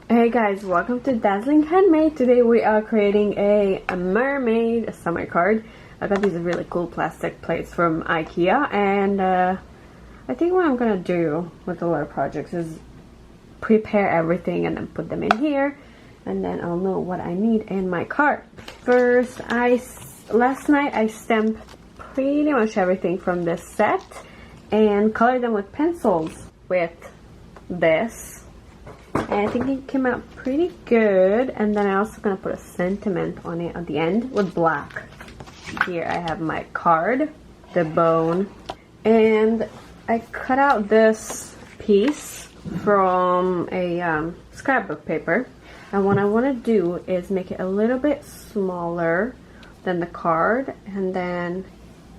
Hey guys, welcome to Dazzling Handmade. Today we are creating a mermaid summer card. I got these really cool plastic plates from IKEA, and I think what I'm gonna do with a lot of projects is prepare everything and then put them in here, and then I'll know what I need in my card. First, last night I stamped pretty much everything from this set and colored them with pencils with this. And I think it came out pretty good. And then I'm also gonna put a sentiment on it at the end with black. Here I have my card, the bone, and I cut out this piece from a scrapbook paper. And what I want to do is make it a little bit smaller than the card, and then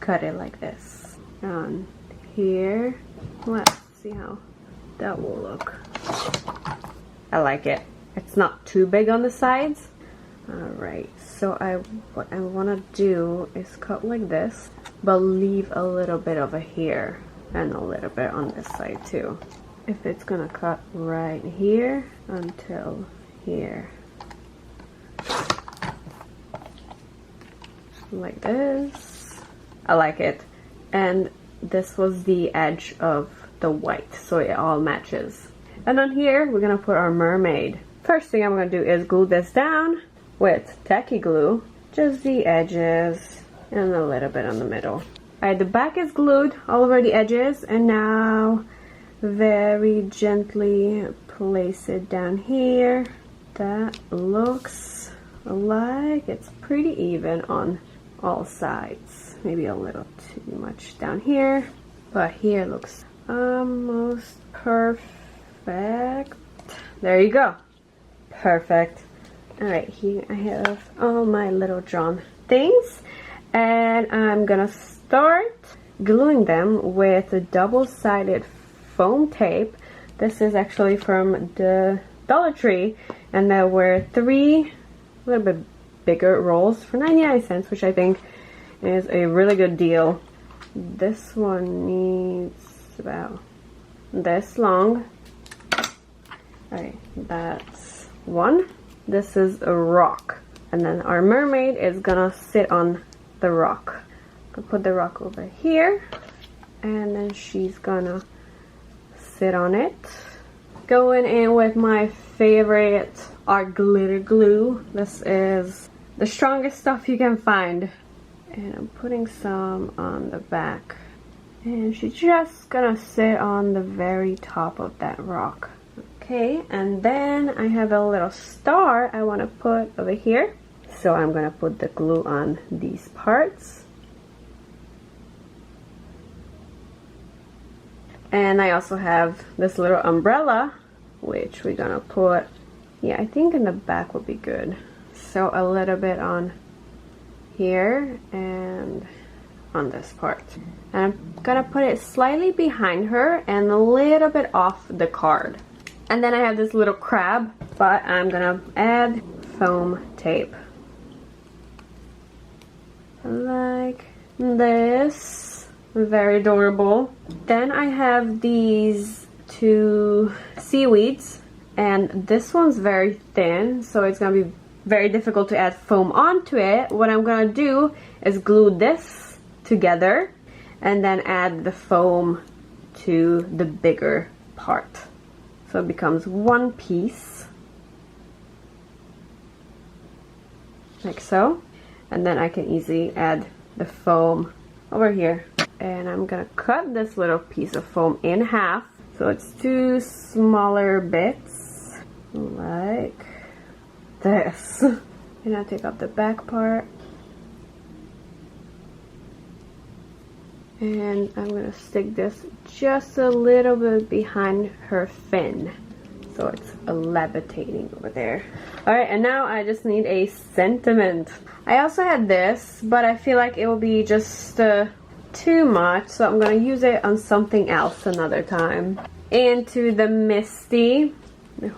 cut it like this on here. Let's see how that will look. I like it. It's not too big on the sides. Alright, so what I want to do is cut like this, but leave a little bit over here and a little bit on this side too. If it's gonna cut right here until here. Like this. I like it. And this was the edge of the white, so it all matches. And on here, we're gonna put our mermaid. First thing I'm gonna do is glue this down with tacky glue, just the edges and a little bit on the middle. Alright, the back is glued all over the edges, and now very gently place it down here. That looks like it's pretty even on all sides. Maybe a little too much down here, but here looks almost perfect. There you go. Perfect. Alright, here I have all my little drawn things, and I'm gonna start gluing them with a double-sided foam tape. This is actually from the Dollar Tree, and there were 3 a little bit bigger rolls for 99 cents, which I think is a really good deal. This one needs about this long. Alright, that's one. This is a rock. And then our mermaid is gonna sit on the rock. I'll put the rock over here. And then she's gonna sit on it. Going in with my favorite art glitter glue. This is the strongest stuff you can find. And I'm putting some on the back. And she's just gonna sit on the very top of that rock. Okay, and then I have a little star I want to put over here. So I'm going to put the glue on these parts. And I also have this little umbrella, which we're going to put, yeah, I think in the back would be good. So a little bit on here and on this part. And I'm going to put it slightly behind her and a little bit off the card. And then I have this little crab, but I'm gonna add foam tape. Like this. Very adorable. Then I have these 2 seaweeds, and this one's very thin, so it's gonna be very difficult to add foam onto it. What I'm gonna do is glue this together and then add the foam to the bigger part. So it becomes one piece, like so. And then I can easily add the foam over here. And I'm gonna cut this little piece of foam in half. So it's 2 smaller bits, like this. And I'll take off the back part. And I'm gonna stick this just a little bit behind her fin, so it's levitating over there. Alright, and now I just need a sentiment. I also had this, but I feel like it will be just too much, so I'm gonna use it on something else another time. Into the Misty.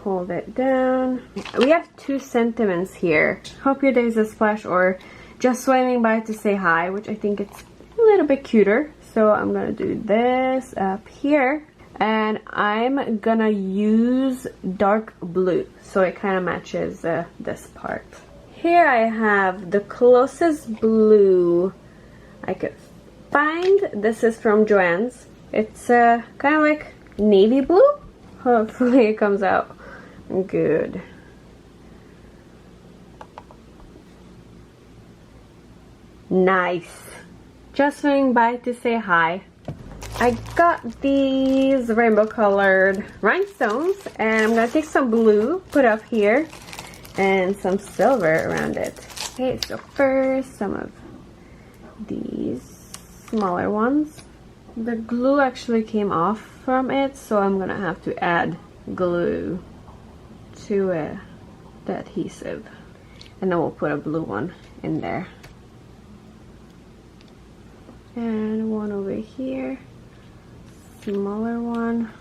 Hold it down. We have 2 sentiments here. Hope your day's a splash, or just swimming by to say hi, which I think it's a little bit cuter. So I'm gonna do this up here, And I'm gonna use dark blue so it kind of matches this part. Here I have the closest blue I could find. This is from Joann's. It's kind of like navy blue. Hopefully it comes out good. Nice. Just swinging by to say hi. I got these rainbow colored rhinestones and I'm gonna take some blue, put up here, and some silver around it. Okay, so first some of these smaller ones. The glue actually came off from it, so I'm gonna have to add glue to the adhesive. And then we'll put a blue one in there. And one over here. Smaller one.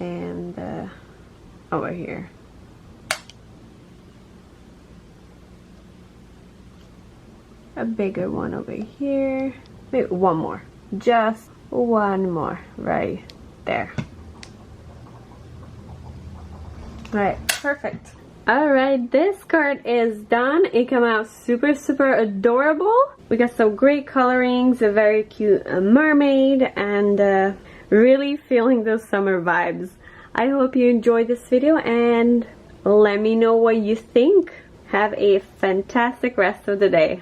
And over here. A bigger one over here. Maybe one more. Just one more right there. Right, perfect. Alright, this card is done. It came out super adorable. We got some great colorings, a very cute mermaid, and really feeling those summer vibes. I hope you enjoyed this video and let me know what you think. Have a fantastic rest of the day.